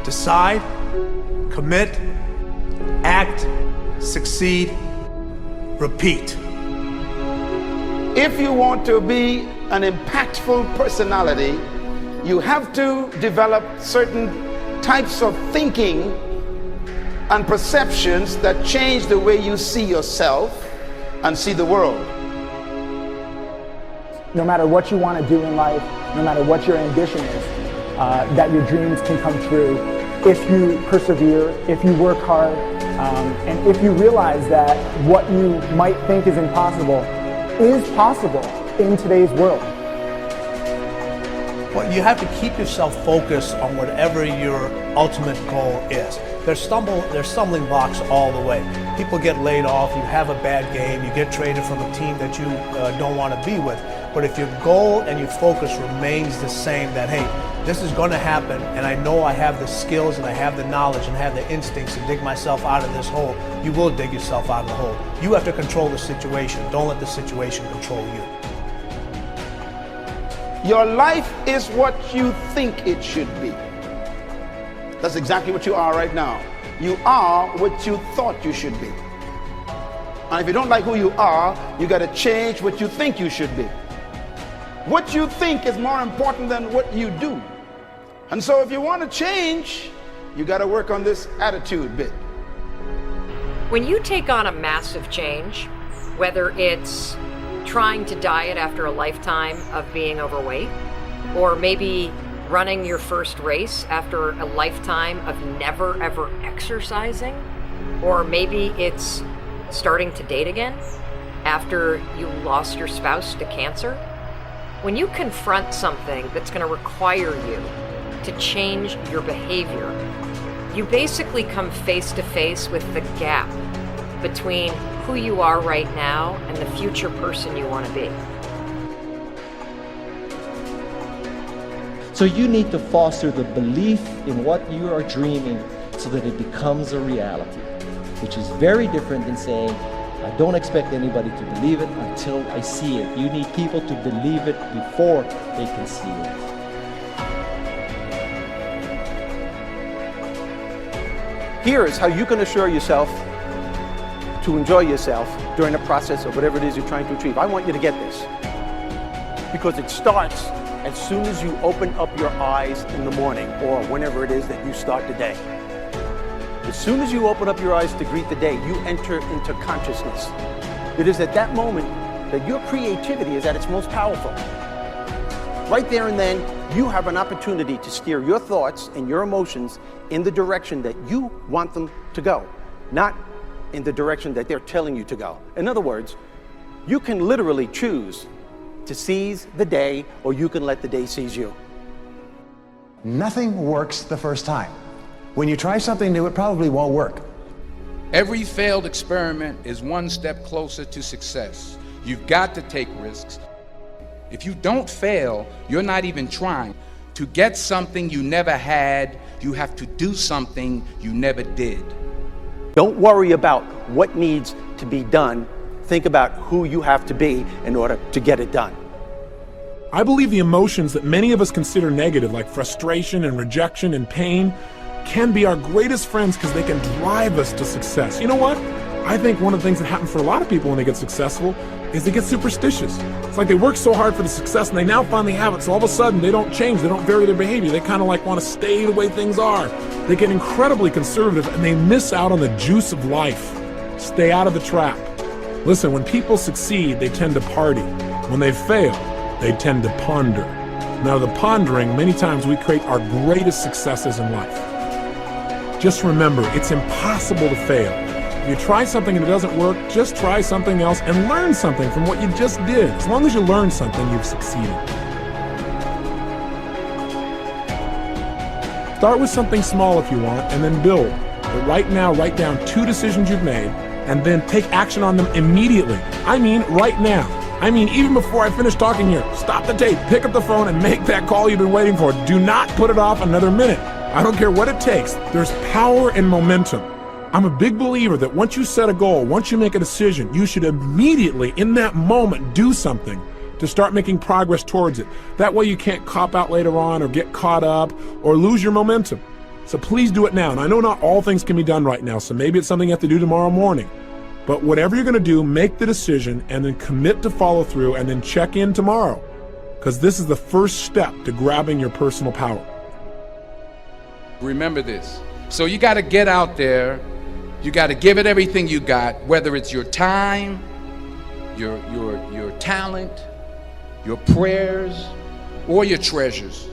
Decide, commit, act, succeed, repeat. If you want to be an impactful personality, you have to develop certain types of thinking and perceptions that change the way you see yourself and see the world. No matter what you want to do in life, no matter what your ambition is, that your dreams can come true if you persevere, if you work hard, and if you realize that what you might think is impossible is possible in today's world. Well, you have to keep yourself focused on whatever your ultimate goal is. There's stumbling blocks all the way. People get laid off, you have a bad game, you get traded from a team that you don't want to be with. But if your goal and your focus remains the same, that hey, this is going to happen, and I know I have the skills and I have the knowledge and have the instincts to dig myself out of this hole, you will dig yourself out of the hole. You have to control the situation. Don't let the situation control you. Your life is what you think it should be. That's exactly what you are right now. You are what you thought you should be. And if you don't like who you are, you got to change what you think you should be. What you think is more important than what you do. And so if you want to change, you got to work on this attitude bit. When you take on a massive change, whether it's trying to diet after a lifetime of being overweight, or maybe running your first race after a lifetime of never ever exercising, or maybe it's starting to date again after you lost your spouse to cancer, when you confront something that's going to require you to change your behavior, you basically come face to face with the gap between who you are right now and the future person you want to be. So you need to foster the belief in what you are dreaming so that it becomes a reality, which is very different than saying, I don't expect anybody to believe it until I see it. You need people to believe it before they can see it. Here is how you can assure yourself to enjoy yourself during the process of whatever it is you're trying to achieve. I want you to get this, because it starts as soon as you open up your eyes in the morning, or whenever it is that you start the day. As soon as you open up your eyes to greet the day, you enter into consciousness. It is at that moment that your creativity is at its most powerful. Right there and then, you have an opportunity to steer your thoughts and your emotions in the direction that you want them to go, not in the direction that they're telling you to go. In other words, you can literally choose to seize the day, or you can let the day seize you. Nothing works the first time. When you try something new, it probably won't work. Every failed experiment is one step closer to success. You've got to take risks. If you don't fail, you're not even trying. To get something you never had, you have to do something you never did. Don't worry about what needs to be done. Think about who you have to be in order to get it done. I believe the emotions that many of us consider negative, like frustration and rejection and pain, can be our greatest friends because they can drive us to success. You know what? I think one of the things that happens for a lot of people when they get successful is they get superstitious. It's like they work so hard for the success and they now finally have it, so all of a sudden they don't change, they don't vary their behavior, they kind of like want to stay the way things are. They get incredibly conservative and they miss out on the juice of life. Stay out of the trap. Listen, when people succeed, they tend to party. When they fail, they tend to ponder. Now, the pondering, many times we create our greatest successes in life. Just remember, it's impossible to fail. If you try something and it doesn't work, just try something else and learn something from what you just did. As long as you learn something, you've succeeded. Start with something small if you want, and then build. But right now, write down 2 decisions you've made, and then take action on them immediately. I mean, right now. I mean, even before I finish talking here, stop the tape, pick up the phone, and make that call you've been waiting for. Do not put it off another minute. I don't care what it takes. There's power in momentum. I'm a big believer that once you set a goal, once you make a decision, you should immediately, in that moment, do something to start making progress towards it. That way you can't cop out later on or get caught up or lose your momentum. So please do it now. And I know not all things can be done right now, so maybe it's something you have to do tomorrow morning. But whatever you're going to do, make the decision and then commit to follow through and then check in tomorrow. Because this is the first step to grabbing your personal power. Remember this. So you got to get out there. You got to give it everything you got, whether it's your time, your talent, your prayers, or your treasures.